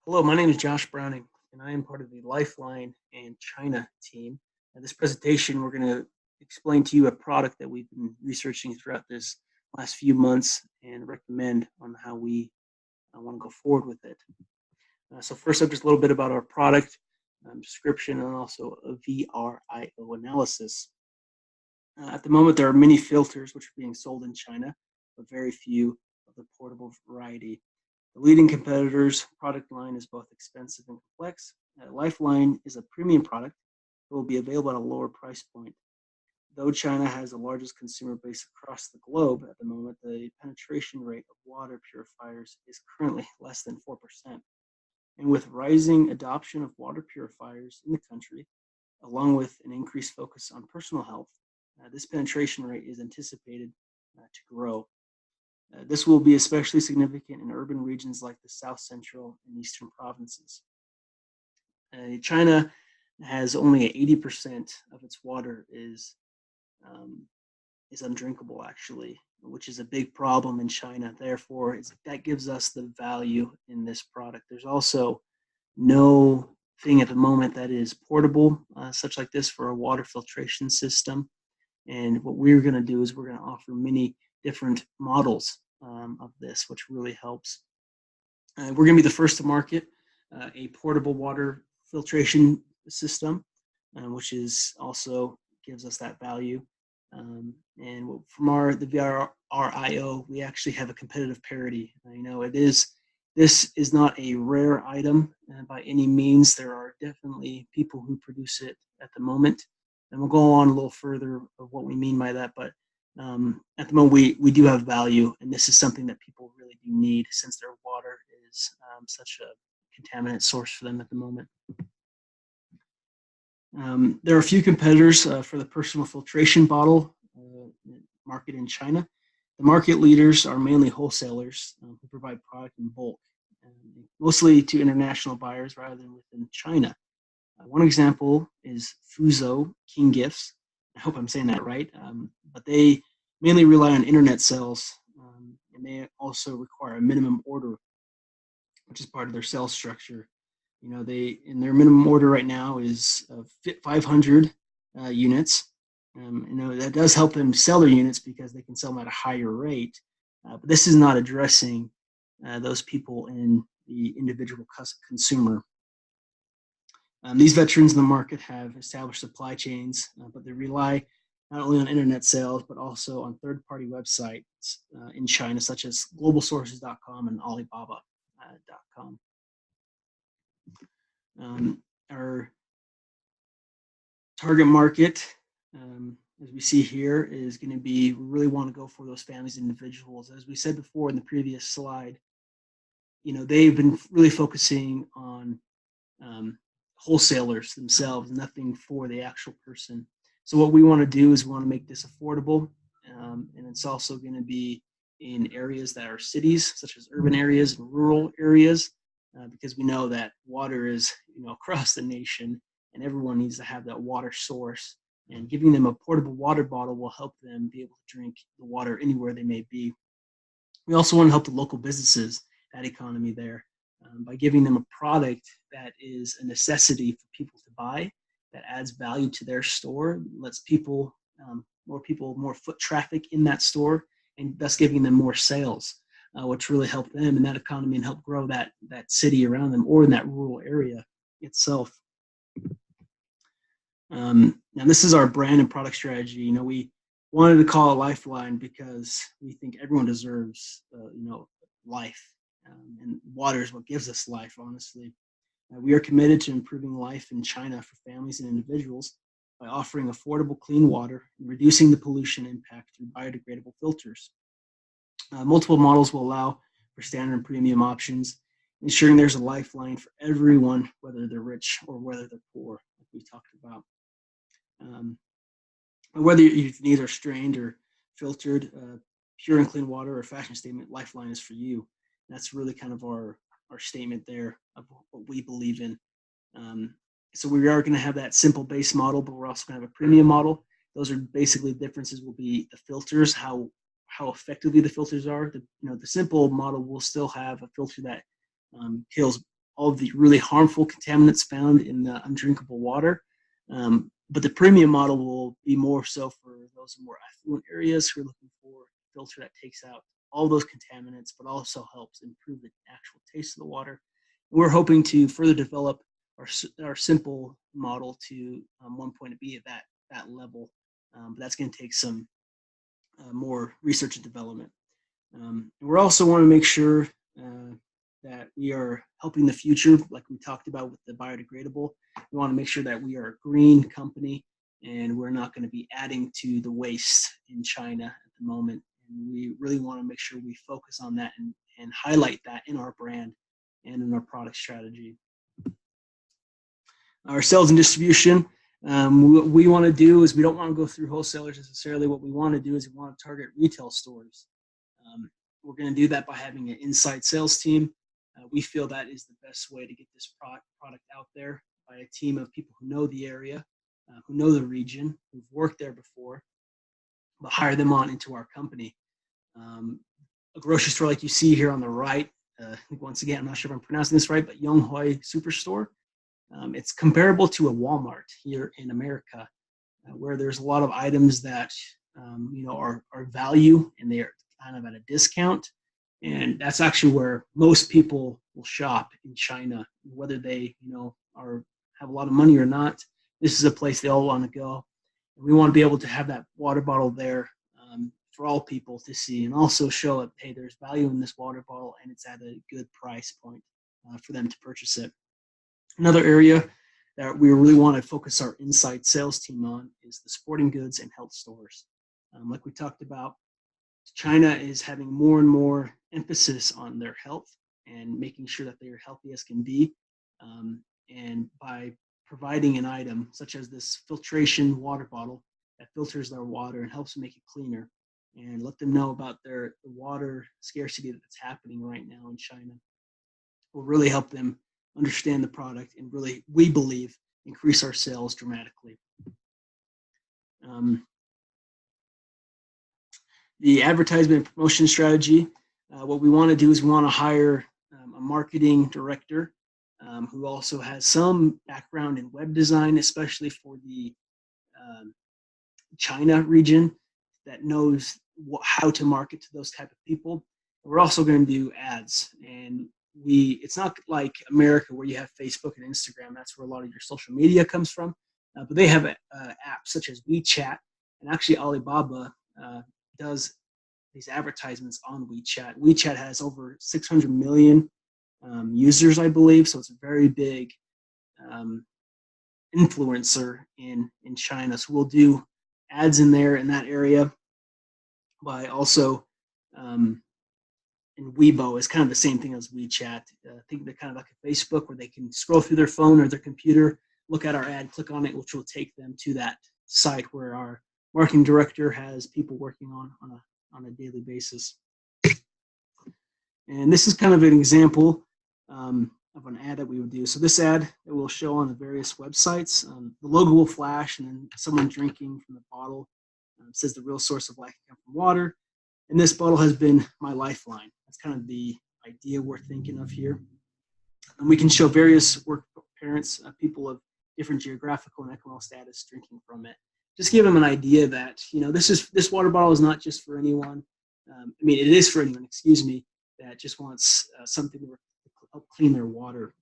Hello, my name is Josh Browning, and I am part of the Lifeline and China team. In this presentation, we're going to explain to you a product that we've been researching throughout this last few months and recommend on how we want to go forward with it. So first up, just a little bit about our product, description, and also a VRIO analysis. At the moment, there are many filters which are being sold in China, but very few of the portable variety. The leading competitor's product line is both expensive and complex. Lifeline is a premium product that will be available at a lower price point. Though China has the largest consumer base across the globe at the moment, the penetration rate of water purifiers is currently less than 4%. And with rising adoption of water purifiers in the country, along with an increased focus on personal health, this penetration rate is anticipated to grow. This will be especially significant in urban regions like the South Central and Eastern provinces. China has only 80% of its water um, is undrinkable, actually, which is a big problem in China. Therefore, that gives us the value in this product. There's also no thing at the moment that is portable, such like this, for a water filtration system. And what we're going to do is we're going to offer many different models of this, which really helps. We're going to be the first to market a portable water filtration system, which is also gives us that value. And from the VRIO, we actually have a competitive parity. This is not a rare item by any means. There are definitely people who produce it at the moment, and we'll go on a little further of what we mean by that. But at the moment, we do have value, and this is something that people really do need since their water is such a contaminant source for them at the moment. There are a few competitors for the personal filtration bottle market in China. The market leaders are mainly wholesalers who provide product in bulk, mostly to international buyers rather than within China. One example is Fuso King Gifts. I hope I'm saying that right. But they mainly rely on internet sales, and they also require a minimum order, which is part of their sales structure. They in their minimum order right now is 500 units. That does help them sell their units because they can sell them at a higher rate. But this is not addressing those people in the individual consumer. These veterans in the market have established supply chains, but they rely not only on internet sales, but also on third-party websites in China, such as globalsources.com and Alibaba.com. Our target market, as we see here, is going to be, we really want to go for those families and individuals. As we said before in the previous slide, they've been really focusing on wholesalers themselves, nothing for the actual person. So what we want to do is we want to make this affordable, and it's also going to be in areas that are cities, such as urban areas and rural areas, because we know that water is across the nation, and everyone needs to have that water source. And giving them a portable water bottle will help them be able to drink the water anywhere they may be. We also want to help the local businesses, that economy there, by giving them a product that is a necessity for people to buy, that adds value to their store, lets more foot traffic in that store, and thus giving them more sales, which really help them in that economy and help grow that city around them or in that rural area itself. Now, this is our brand and product strategy. We wanted to call it Lifeline because we think everyone deserves, life, and water is what gives us life, honestly. We are committed to improving life in China for families and individuals by offering affordable clean water and reducing the pollution impact through biodegradable filters. Multiple models will allow for standard and premium options, ensuring there's a lifeline for everyone, whether they're rich or whether they're poor, like we talked about. Whether your needs are strained or filtered, pure and clean water or fashion statement, Lifeline is for you. That's really kind of our statement there of what we believe in. So we are going to have that simple base model, but we're also going to have a premium model. Those are basically the differences will be the filters, how effectively the filters are. The simple model will still have a filter that kills all of the really harmful contaminants found in the undrinkable water. But the premium model will be more so for those in more affluent areas who are looking for a filter that takes out all those contaminants, but also helps improve the actual taste of the water. And we're hoping to further develop our simple model to 1.B at that level. But that's going to take some more research and development. And we also want to make sure that we are helping the future, like we talked about with the biodegradable. We want to make sure that we are a green company and we're not going to be adding to the waste in China at the moment. And we really want to make sure we focus on that and highlight that in our brand and in our product strategy. Our sales and distribution, what we want to do is we don't want to go through wholesalers necessarily. What we want to do is we want to target retail stores. We're going to do that by having an inside sales team. We feel that is the best way to get this product out there, by a team of people who know the area, who know the region, who've worked there before, but hire them on into our company. A grocery store like you see here on the right, once again, I'm not sure if I'm pronouncing this right, but Yonghoi Superstore. It's comparable to a Walmart here in America, where there's a lot of items that are have and they are kind of at a discount. And that's actually where most people will shop in China, whether they have a lot of money or not. This is a place they all want to go. And we want to be able to have that water bottle there for all people to see, and also show that, hey, there's value in this water bottle and it's at a good price point for them to purchase it. Another area that we really want to focus our inside sales team on is the sporting goods and health stores. Like we talked about, China is having more and more emphasis on their health and making sure that they are healthy as can be. And by providing an item such as this filtration water bottle that filters their water and helps make it cleaner, and let them know about the water scarcity that's happening right now in China, will really help them understand the product and really, we believe, increase our sales dramatically. The advertisement and promotion strategy, what we want to do is we want to hire a marketing director who also has some background in web design, especially for the China region, that knows how to market to those type of people. We're also going to do ads, and it's not like America where you have Facebook and Instagram. That's where a lot of your social media comes from. But they have apps such as WeChat, and actually Alibaba does these advertisements on WeChat. WeChat has over 600 million users, I believe, so it's a very big influencer in China. So we'll do ads in there in that area. By also, and Weibo is kind of the same thing as WeChat. I think they're kind of like a Facebook where they can scroll through their phone or their computer, look at our ad, click on it, which will take them to that site where our marketing director has people working on a daily basis. And this is kind of an example of an ad that we would do. So this ad that we'll show on the various websites, the logo will flash, and then someone drinking from the bottle says the real source of life can come from water. And this bottle has been my lifeline. That's kind of the idea we're thinking of here. And we can show various work parents, people of different geographical and economic status drinking from it. Just give them an idea that, this water bottle is not just for anyone. It is for anyone, that just wants something to help clean their water.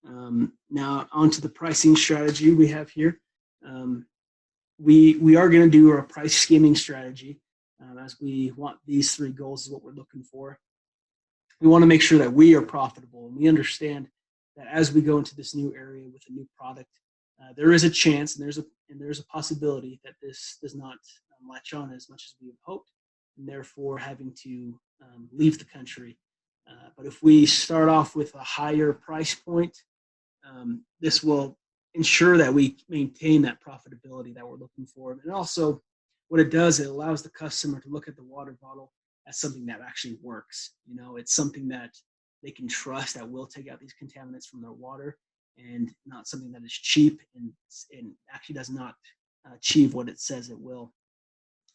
Now onto the pricing strategy we have here. We are going to do our price skimming strategy as we want these three goals is what we're looking for. We want to make sure that we are profitable, and we understand that as we go into this new area with a new product, there is a chance and there's a possibility that this does not latch on as much as we have hoped, and therefore having to leave the country. But if we start off with a higher price point, this will ensure that we maintain that profitability that we're looking for. And also what it does, it allows the customer to look at the water bottle as something that actually works. It's something that they can trust that will take out these contaminants from their water, and not something that is cheap and actually does not achieve what it says it will.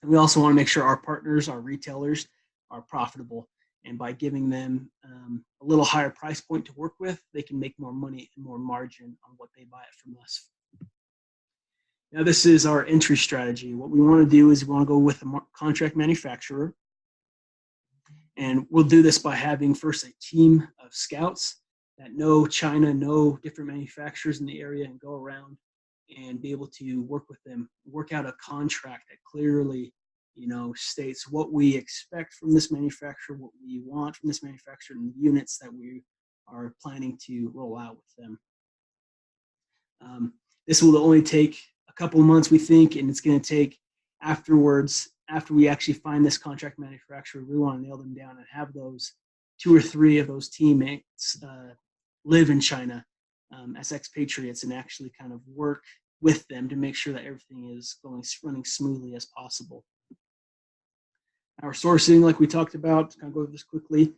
And we also want to make sure our partners, our retailers, are profitable. And by giving them a little higher price point to work with, they can make more money and more margin on what they buy it from us. Now, this is our entry strategy. What we want to do is we want to go with a contract manufacturer. And we'll do this by having first a team of scouts that know China, know different manufacturers in the area, and go around and be able to work with them, work out a contract that clearly, states what we expect from this manufacturer, what we want from this manufacturer, and the units that we are planning to roll out with them. This will only take a couple of months, we think, and it's going to take afterwards, after we actually find this contract manufacturer, we want to nail them down and have those 2 or 3 of those teammates live in China as expatriates and actually kind of work with them to make sure that everything is running smoothly as possible. Our sourcing, like we talked about, to kind of go over this quickly,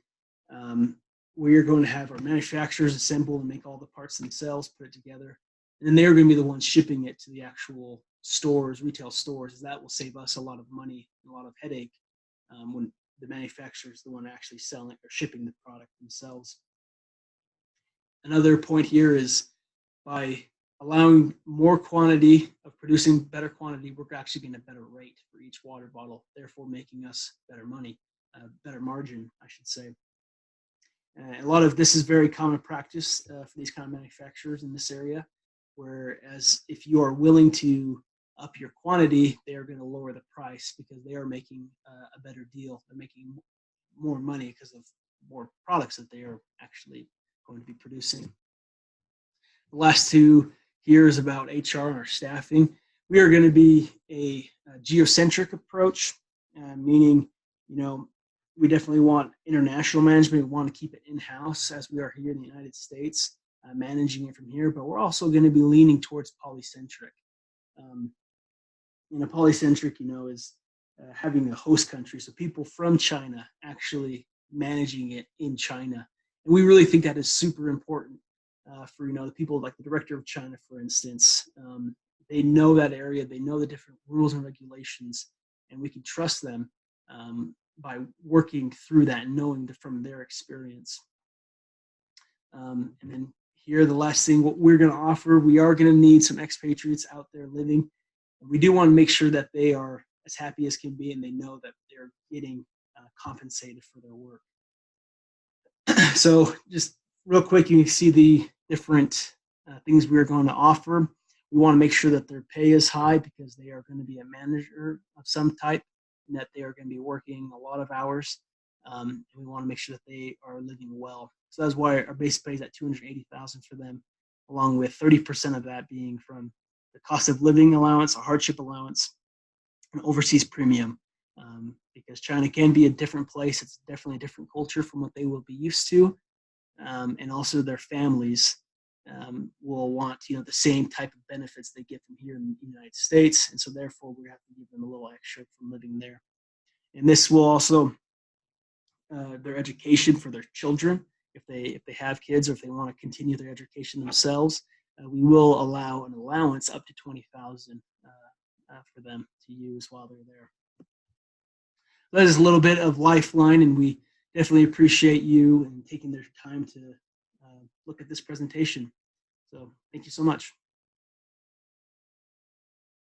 we are going to have our manufacturers assemble and make all the parts themselves, put it together, and then they're going to be the ones shipping it to the actual stores, retail stores. That will save us a lot of money and a lot of headache when the manufacturer is the one actually selling or shipping the product themselves. Another point here is by allowing more quantity of producing better quantity, we're actually getting a better rate for each water bottle, therefore making us better money, better margin, I should say. A lot of this is very common practice for these kind of manufacturers in this area, whereas if you are willing to up your quantity, they are going to lower the price because they are making a better deal. They're making more money because of more products that they are actually going to be producing. The last 2 here is about HR and our staffing. We are going to be a geocentric approach, meaning, we definitely want international management. We want to keep it in-house as we are here in the United States, managing it from here, but we're also going to be leaning towards polycentric. A polycentric, is having a host country, so people from China actually managing it in China. And we really think that is super important for, the people like the director of China, for instance. They know that area, they know the different rules and regulations, and we can trust them by working through that and knowing from their experience. And then here, the last thing, what we're going to offer, we are going to need some expatriates out there living. And we do want to make sure that they are as happy as can be and they know that they're getting compensated for their work. So just real quick, you can see the different things we're going to offer. We want to make sure that their pay is high because they are going to be a manager of some type and that they are going to be working a lot of hours. And we want to make sure that they are living well. So that's why our base pay is at $280,000 for them, along with 30% of that being from the cost of living allowance, a hardship allowance, an overseas premium. Because China can be a different place. It's definitely a different culture from what they will be used to. And also their families will want, the same type of benefits they get from here in the United States. And so therefore we have to give them a little extra from living there. And this will also their education for their children. If they have kids or if they want to continue their education themselves, we will allow an allowance up to $20,000 for them to use while they're there. That is a little bit of Lifeline, and we definitely appreciate you and taking the time to look at this presentation. So thank you so much.